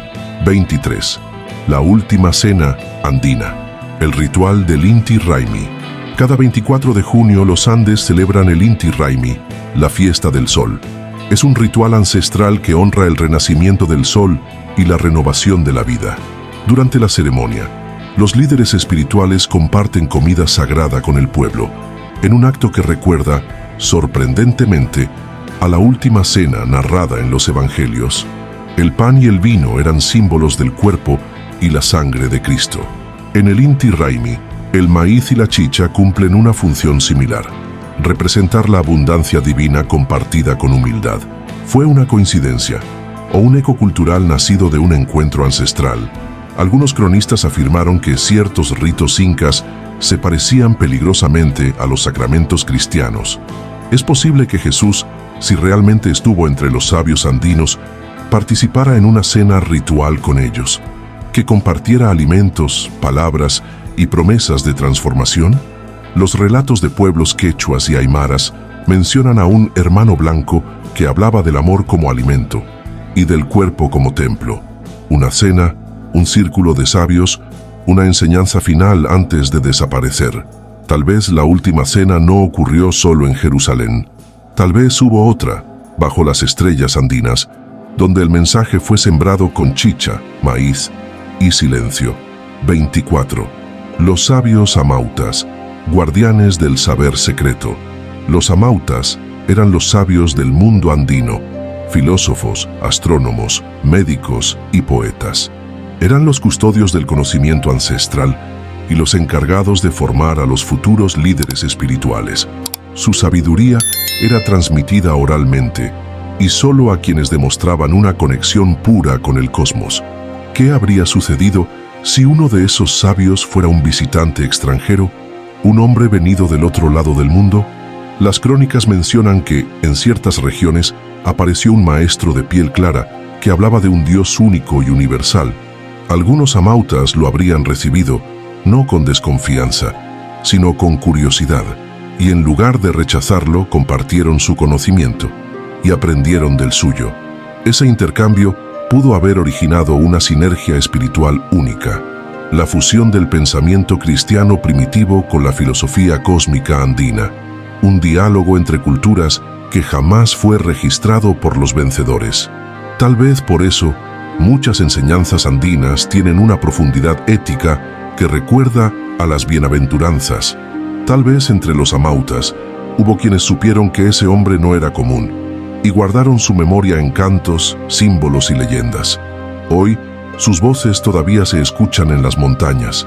23. La última cena andina. El ritual del Inti Raymi. Cada 24 de junio los Andes celebran el Inti Raymi, la fiesta del sol. Es un ritual ancestral que honra el renacimiento del sol y la renovación de la vida. Durante la ceremonia, los líderes espirituales comparten comida sagrada con el pueblo, en un acto que recuerda, sorprendentemente, a la última cena narrada en los evangelios. El pan y el vino eran símbolos del cuerpo y la sangre de Cristo. En el Inti Raymi, el maíz y la chicha cumplen una función similar: representar la abundancia divina compartida con humildad. ¿Fue una coincidencia o un eco cultural nacido de un encuentro ancestral? Algunos cronistas afirmaron que ciertos ritos incas se parecían peligrosamente a los sacramentos cristianos. Es posible que Jesús, si realmente estuvo entre los sabios andinos, participara en una cena ritual con ellos, que compartiera alimentos, palabras y promesas de transformación. Los relatos de pueblos quechuas y aymaras mencionan a un hermano blanco que hablaba del amor como alimento y del cuerpo como templo. Una cena, un círculo de sabios, una enseñanza final antes de desaparecer. Tal vez la última cena no ocurrió solo en Jerusalén. Tal vez hubo otra, bajo las estrellas andinas, donde el mensaje fue sembrado con chicha, maíz y silencio. 24. Los sabios amautas, guardianes del saber secreto. Los amautas eran los sabios del mundo andino, filósofos, astrónomos, médicos y poetas. Eran los custodios del conocimiento ancestral y los encargados de formar a los futuros líderes espirituales. Su sabiduría era transmitida oralmente y solo a quienes demostraban una conexión pura con el cosmos. ¿Qué habría sucedido si uno de esos sabios fuera un visitante extranjero, un hombre venido del otro lado del mundo? Las crónicas mencionan que, en ciertas regiones, apareció un maestro de piel clara que hablaba de un Dios único y universal. Algunos amautas lo habrían recibido, no con desconfianza, sino con curiosidad, y en lugar de rechazarlo, compartieron su conocimiento y aprendieron del suyo. Ese intercambio pudo haber originado una sinergia espiritual única, la fusión del pensamiento cristiano primitivo con la filosofía cósmica andina, un diálogo entre culturas que jamás fue registrado por los vencedores. Tal vez por eso, muchas enseñanzas andinas tienen una profundidad ética que recuerda a las bienaventuranzas. Tal vez entre los amautas hubo quienes supieron que ese hombre no era común y guardaron su memoria en cantos, símbolos y leyendas. Hoy, sus voces todavía se escuchan en las montañas,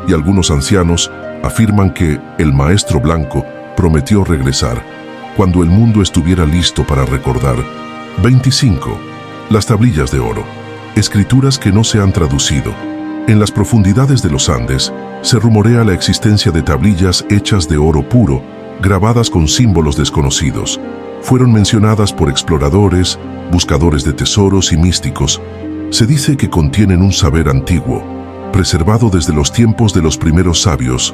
y algunos ancianos afirman que el maestro blanco prometió regresar cuando el mundo estuviera listo para recordar. 25. Las tablillas de oro. Escrituras que no se han traducido. En las profundidades de los Andes se rumorea la existencia de tablillas hechas de oro puro, grabadas con símbolos desconocidos. Fueron mencionadas por exploradores, buscadores de tesoros y místicos. Se dice que contienen un saber antiguo, preservado desde los tiempos de los primeros sabios.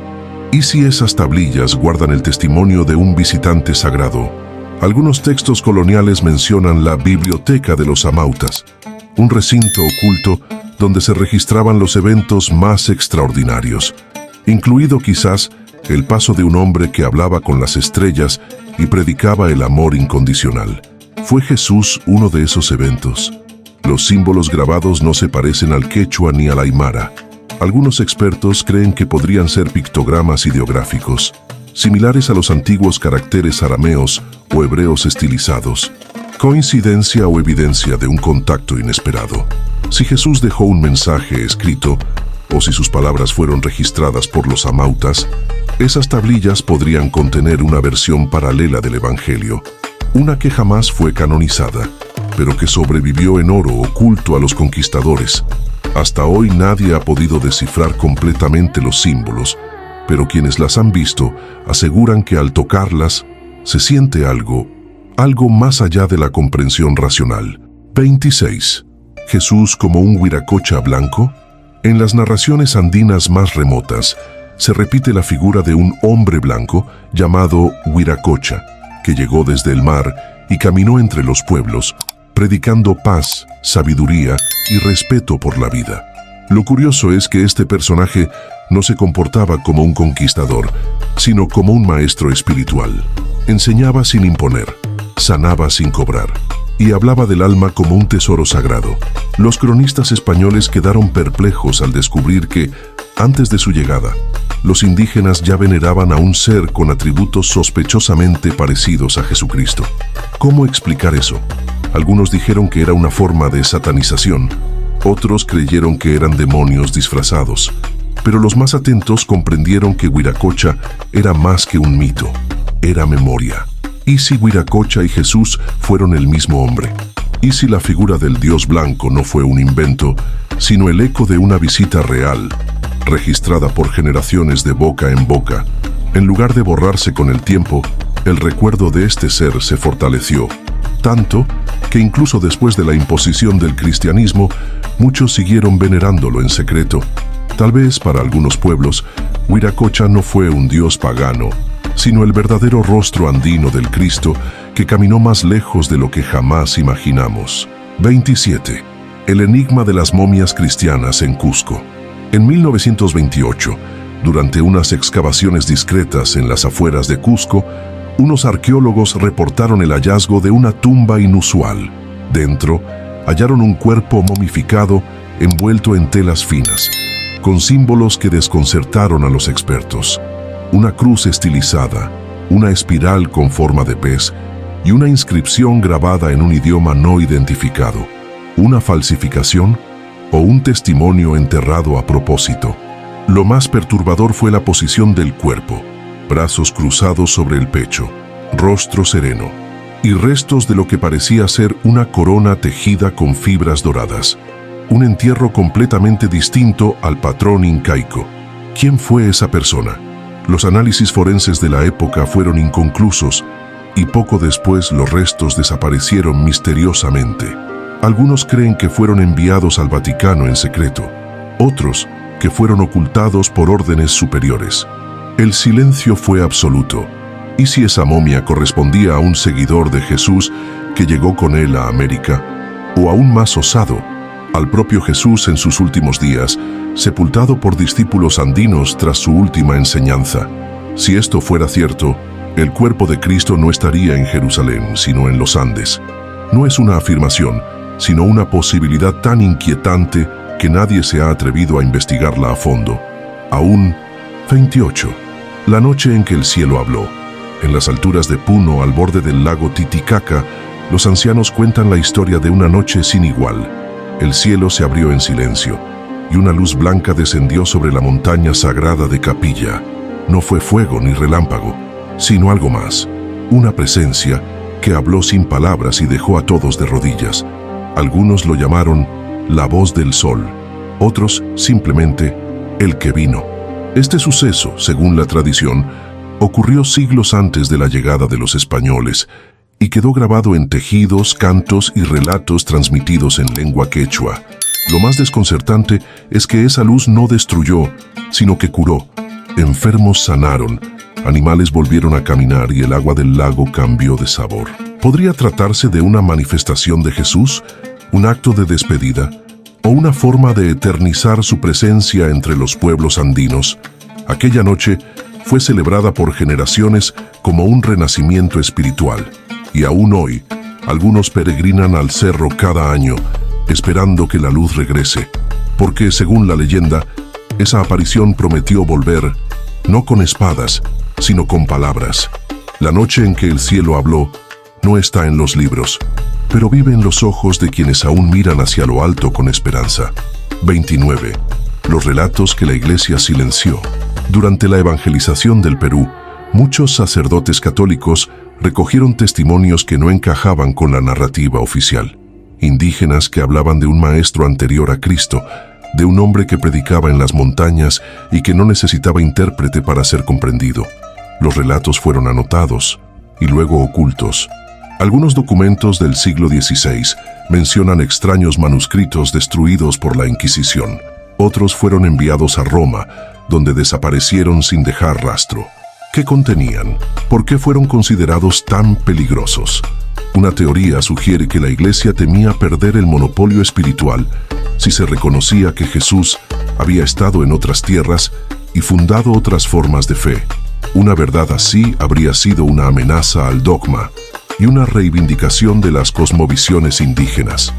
¿Y si esas tablillas guardan el testimonio de un visitante sagrado? Algunos textos coloniales mencionan la Biblioteca de los Amautas, un recinto oculto donde se registraban los eventos más extraordinarios, incluido quizás el paso de un hombre que hablaba con las estrellas y predicaba el amor incondicional. ¿Fue Jesús uno de esos eventos? Los símbolos grabados no se parecen al quechua ni al aymara. Algunos expertos creen que podrían ser pictogramas ideográficos, similares a los antiguos caracteres arameos o hebreos estilizados. ¿Coincidencia o evidencia de un contacto inesperado? Si Jesús dejó un mensaje escrito, o si sus palabras fueron registradas por los amautas, esas tablillas podrían contener una versión paralela del Evangelio, una que jamás fue canonizada, pero que sobrevivió en oro oculto a los conquistadores. Hasta hoy nadie ha podido descifrar completamente los símbolos, pero quienes las han visto aseguran que al tocarlas se siente algo más allá de la comprensión racional. 26. ¿Jesús como un huiracocha blanco? En las narraciones andinas más remotas, se repite la figura de un hombre blanco llamado Huiracocha, que llegó desde el mar y caminó entre los pueblos, predicando paz, sabiduría y respeto por la vida. Lo curioso es que este personaje no se comportaba como un conquistador, sino como un maestro espiritual. Enseñaba sin imponer, sanaba sin cobrar, y hablaba del alma como un tesoro sagrado. Los cronistas españoles quedaron perplejos al descubrir que, antes de su llegada, los indígenas ya veneraban a un ser con atributos sospechosamente parecidos a Jesucristo. ¿Cómo explicar eso? Algunos dijeron que era una forma de satanización, otros creyeron que eran demonios disfrazados, pero los más atentos comprendieron que Huiracocha era más que un mito, era memoria. ¿Y si Huiracocha y Jesús fueron el mismo hombre? ¿Y si la figura del Dios blanco no fue un invento, sino el eco de una visita real, registrada por generaciones de boca en boca? En lugar de borrarse con el tiempo, el recuerdo de este ser se fortaleció, tanto que incluso después de la imposición del cristianismo, muchos siguieron venerándolo en secreto. Tal vez para algunos pueblos, Huiracocha no fue un dios pagano, sino el verdadero rostro andino del Cristo que caminó más lejos de lo que jamás imaginamos. 27. El enigma de las momias cristianas en Cusco. En 1928, durante unas excavaciones discretas en las afueras de Cusco, unos arqueólogos reportaron el hallazgo de una tumba inusual. Dentro, hallaron un cuerpo momificado envuelto en telas finas, con símbolos que desconcertaron a los expertos. Una cruz estilizada, una espiral con forma de pez y una inscripción grabada en un idioma no identificado. ¿Una falsificación o un testimonio enterrado a propósito? Lo más perturbador fue la posición del cuerpo: brazos cruzados sobre el pecho, rostro sereno, y restos de lo que parecía ser una corona tejida con fibras doradas. Un entierro completamente distinto al patrón incaico. ¿Quién fue esa persona? Los análisis forenses de la época fueron inconclusos y poco después los restos desaparecieron misteriosamente. Algunos creen que fueron enviados al Vaticano en secreto, otros que fueron ocultados por órdenes superiores. El silencio fue absoluto. ¿Y si esa momia correspondía a un seguidor de Jesús que llegó con él a América? O aún más osado, al propio Jesús en sus últimos días, sepultado por discípulos andinos tras su última enseñanza. Si esto fuera cierto, el cuerpo de Cristo no estaría en Jerusalén, sino en los Andes. No es una afirmación, sino una posibilidad tan inquietante que nadie se ha atrevido a investigarla a fondo. Aún. 28. La noche en que el cielo habló. En las alturas de Puno, al borde del lago Titicaca, los ancianos cuentan la historia de una noche sin igual. El cielo se abrió en silencio, y una luz blanca descendió sobre la montaña sagrada de Capilla. No fue fuego ni relámpago, sino algo más, una presencia que habló sin palabras y dejó a todos de rodillas. Algunos lo llamaron la voz del sol, otros simplemente el que vino. Este suceso, según la tradición, ocurrió siglos antes de la llegada de los españoles y quedó grabado en tejidos, cantos y relatos transmitidos en lengua quechua. Lo más desconcertante es que esa luz no destruyó, sino que curó. Enfermos sanaron, animales volvieron a caminar y el agua del lago cambió de sabor. ¿Podría tratarse de una manifestación de Jesús, un acto de despedida, o una forma de eternizar su presencia entre los pueblos andinos? Aquella noche fue celebrada por generaciones como un renacimiento espiritual, y aún hoy, algunos peregrinan al cerro cada año, esperando que la luz regrese, porque según la leyenda, esa aparición prometió volver no con espadas, sino con palabras. La noche en que el cielo habló no está en los libros, pero vive en los ojos de quienes aún miran hacia lo alto con esperanza. 29. Los relatos que la Iglesia silenció. Durante la evangelización del Perú, muchos sacerdotes católicos recogieron testimonios que no encajaban con la narrativa oficial. Indígenas que hablaban de un maestro anterior a Cristo, de un hombre que predicaba en las montañas y que no necesitaba intérprete para ser comprendido. Los relatos fueron anotados y luego ocultos. Algunos documentos del siglo XVI mencionan extraños manuscritos destruidos por la Inquisición. Otros fueron enviados a Roma, donde desaparecieron sin dejar rastro. ¿Qué contenían? ¿Por qué fueron considerados tan peligrosos? Una teoría sugiere que la Iglesia temía perder el monopolio espiritual si se reconocía que Jesús había estado en otras tierras y fundado otras formas de fe. Una verdad así habría sido una amenaza al dogma y una reivindicación de las cosmovisiones indígenas.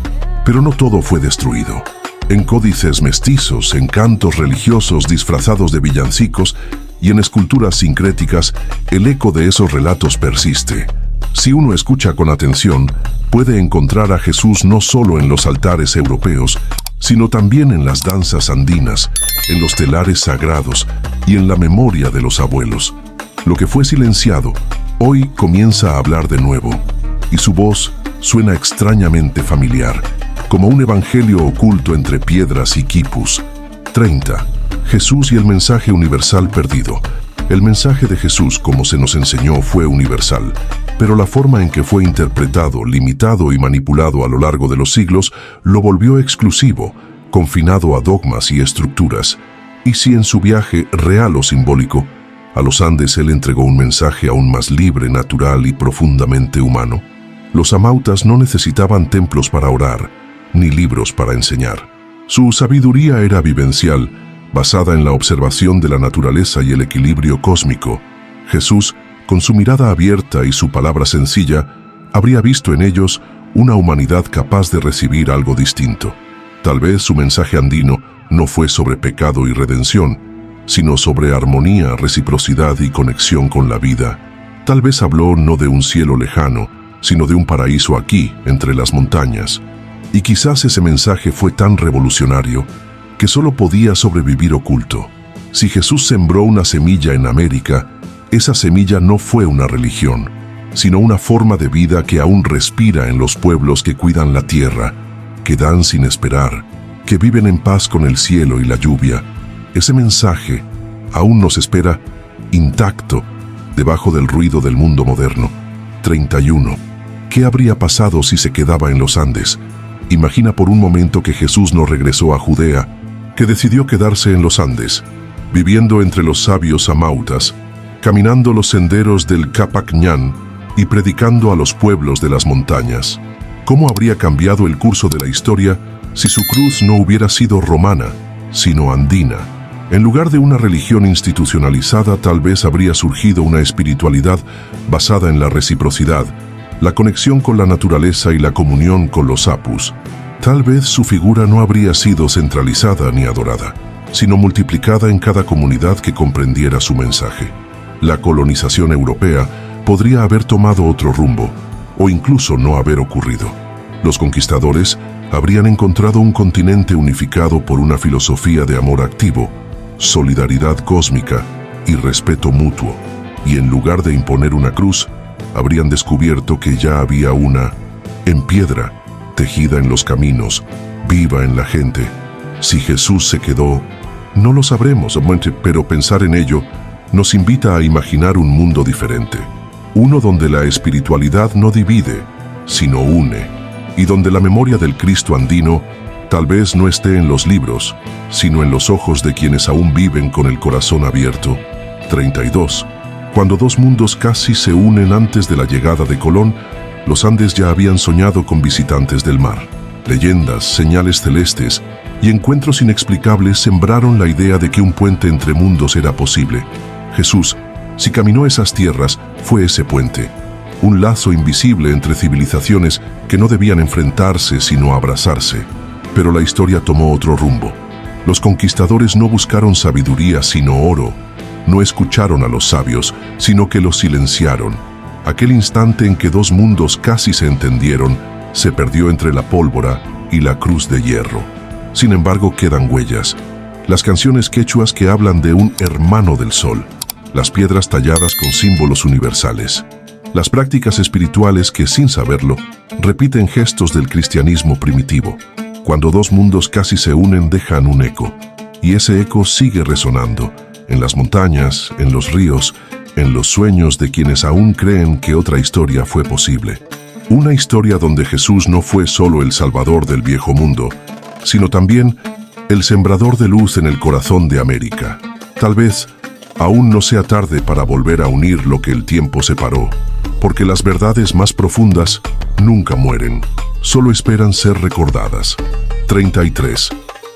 Pero no todo fue destruido. En códices mestizos, en cantos religiosos disfrazados de villancicos y en esculturas sincréticas, el eco de esos relatos persiste. Si uno escucha con atención, puede encontrar a Jesús no solo en los altares europeos, sino también en las danzas andinas, en los telares sagrados y en la memoria de los abuelos. Lo que fue silenciado, hoy comienza a hablar de nuevo, y su voz suena extrañamente familiar, como un evangelio oculto entre piedras y quipus. 30. Jesús y el mensaje universal perdido. El mensaje de Jesús, como se nos enseñó, fue universal, pero la forma en que fue interpretado, limitado y manipulado a lo largo de los siglos lo volvió exclusivo, confinado a dogmas y estructuras. Y si en su viaje, real o simbólico, a los Andes él entregó un mensaje aún más libre, natural y profundamente humano. Los amautas no necesitaban templos para orar, ni libros para enseñar. Su sabiduría era vivencial, basada en la observación de la naturaleza y el equilibrio cósmico. Jesús, con su mirada abierta y su palabra sencilla, habría visto en ellos una humanidad capaz de recibir algo distinto. Tal vez su mensaje andino no fue sobre pecado y redención, sino sobre armonía, reciprocidad y conexión con la vida. Tal vez habló no de un cielo lejano, sino de un paraíso aquí, entre las montañas. Y quizás ese mensaje fue tan revolucionario que solo podía sobrevivir oculto. Si Jesús sembró una semilla en América, esa semilla no fue una religión, sino una forma de vida que aún respira en los pueblos que cuidan la tierra, que dan sin esperar, que viven en paz con el cielo y la lluvia. Ese mensaje aún nos espera intacto debajo del ruido del mundo moderno. 31. ¿Qué habría pasado si se quedaba en los Andes? Imagina por un momento que Jesús no regresó a Judea, que decidió quedarse en los Andes, viviendo entre los sabios amautas, caminando los senderos del Capac Ñan y predicando a los pueblos de las montañas. ¿Cómo habría cambiado el curso de la historia si su cruz no hubiera sido romana, sino andina? En lugar de una religión institucionalizada, tal vez habría surgido una espiritualidad basada en la reciprocidad, la conexión con la naturaleza y la comunión con los apus. Tal vez su figura no habría sido centralizada ni adorada, sino multiplicada en cada comunidad que comprendiera su mensaje. La colonización europea podría haber tomado otro rumbo, o incluso no haber ocurrido. Los conquistadores habrían encontrado un continente unificado por una filosofía de amor activo, solidaridad cósmica y respeto mutuo, y en lugar de imponer una cruz, habrían descubierto que ya había una, en piedra, tejida en los caminos, viva en la gente. Si Jesús se quedó, no lo sabremos, pero pensar en ello nos invita a imaginar un mundo diferente. Uno donde la espiritualidad no divide, sino une, y donde la memoria del Cristo andino tal vez no esté en los libros, sino en los ojos de quienes aún viven con el corazón abierto. 32. Cuando dos mundos casi se unen antes de la llegada de Colón, los Andes ya habían soñado con visitantes del mar. Leyendas, señales celestes y encuentros inexplicables sembraron la idea de que un puente entre mundos era posible. Jesús, si caminó esas tierras, fue ese puente. Un lazo invisible entre civilizaciones que no debían enfrentarse sino abrazarse. Pero la historia tomó otro rumbo. Los conquistadores no buscaron sabiduría sino oro, no escucharon a los sabios, sino que los silenciaron. Aquel instante en que dos mundos casi se entendieron, se perdió entre la pólvora y la cruz de hierro. Sin embargo, quedan huellas. Las canciones quechuas que hablan de un hermano del sol, las piedras talladas con símbolos universales, las prácticas espirituales que, sin saberlo, repiten gestos del cristianismo primitivo. Cuando dos mundos casi se unen, dejan un eco, y ese eco sigue resonando, en las montañas, en los ríos, en los sueños de quienes aún creen que otra historia fue posible. Una historia donde Jesús no fue solo el salvador del viejo mundo, sino también el sembrador de luz en el corazón de América. Tal vez aún no sea tarde para volver a unir lo que el tiempo separó, porque las verdades más profundas nunca mueren, solo esperan ser recordadas. 33.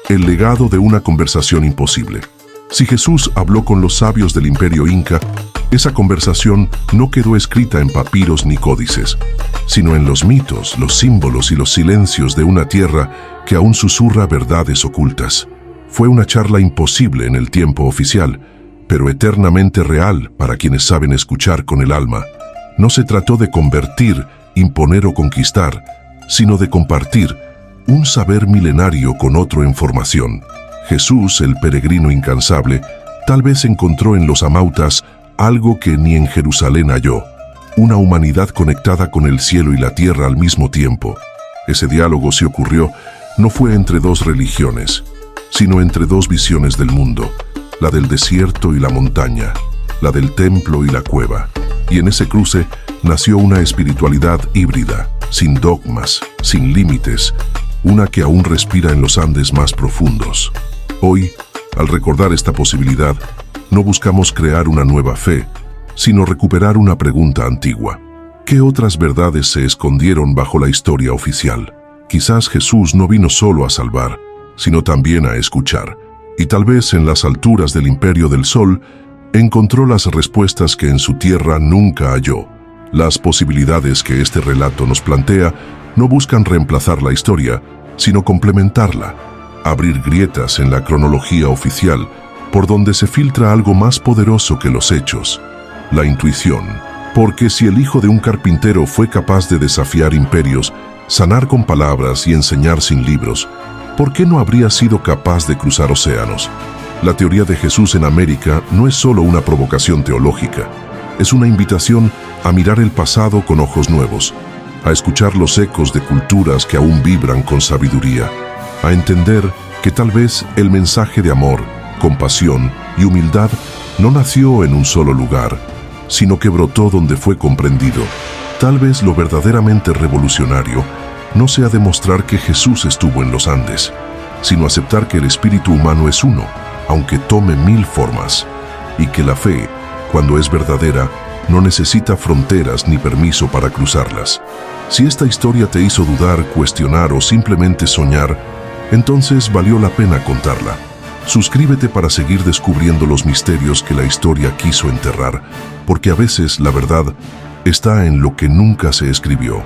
El legado de una conversación imposible. Si Jesús habló con los sabios del Imperio Inca, esa conversación no quedó escrita en papiros ni códices, sino en los mitos, los símbolos y los silencios de una tierra que aún susurra verdades ocultas. Fue una charla imposible en el tiempo oficial, pero eternamente real para quienes saben escuchar con el alma. No se trató de convertir, imponer o conquistar, sino de compartir un saber milenario con otro en formación. Jesús, el peregrino incansable, tal vez encontró en los amautas algo que ni en Jerusalén halló, una humanidad conectada con el cielo y la tierra al mismo tiempo. Ese diálogo, si ocurrió, no fue entre dos religiones, sino entre dos visiones del mundo, la del desierto y la montaña, la del templo y la cueva. Y en ese cruce nació una espiritualidad híbrida, sin dogmas, sin límites, una que aún respira en los Andes más profundos. Hoy, al recordar esta posibilidad, no buscamos crear una nueva fe, sino recuperar una pregunta antigua. ¿Qué otras verdades se escondieron bajo la historia oficial? Quizás Jesús no vino solo a salvar, sino también a escuchar. Y tal vez en las alturas del Imperio del Sol, encontró las respuestas que en su tierra nunca halló. Las posibilidades que este relato nos plantea no buscan reemplazar la historia, sino complementarla, abrir grietas en la cronología oficial, por donde se filtra algo más poderoso que los hechos, la intuición. Porque si el hijo de un carpintero fue capaz de desafiar imperios, sanar con palabras y enseñar sin libros, ¿por qué no habría sido capaz de cruzar océanos? La teoría de Jesús en América no es solo una provocación teológica, es una invitación a mirar el pasado con ojos nuevos, a escuchar los ecos de culturas que aún vibran con sabiduría, a entender que tal vez el mensaje de amor, compasión y humildad no nació en un solo lugar, sino que brotó donde fue comprendido. Tal vez lo verdaderamente revolucionario no sea demostrar que Jesús estuvo en los Andes, sino aceptar que el espíritu humano es uno, aunque tome 1000 formas, y que la fe, cuando es verdadera, no necesita fronteras ni permiso para cruzarlas. Si esta historia te hizo dudar, cuestionar o simplemente soñar, entonces valió la pena contarla. Suscríbete para seguir descubriendo los misterios que la historia quiso enterrar, porque a veces la verdad está en lo que nunca se escribió.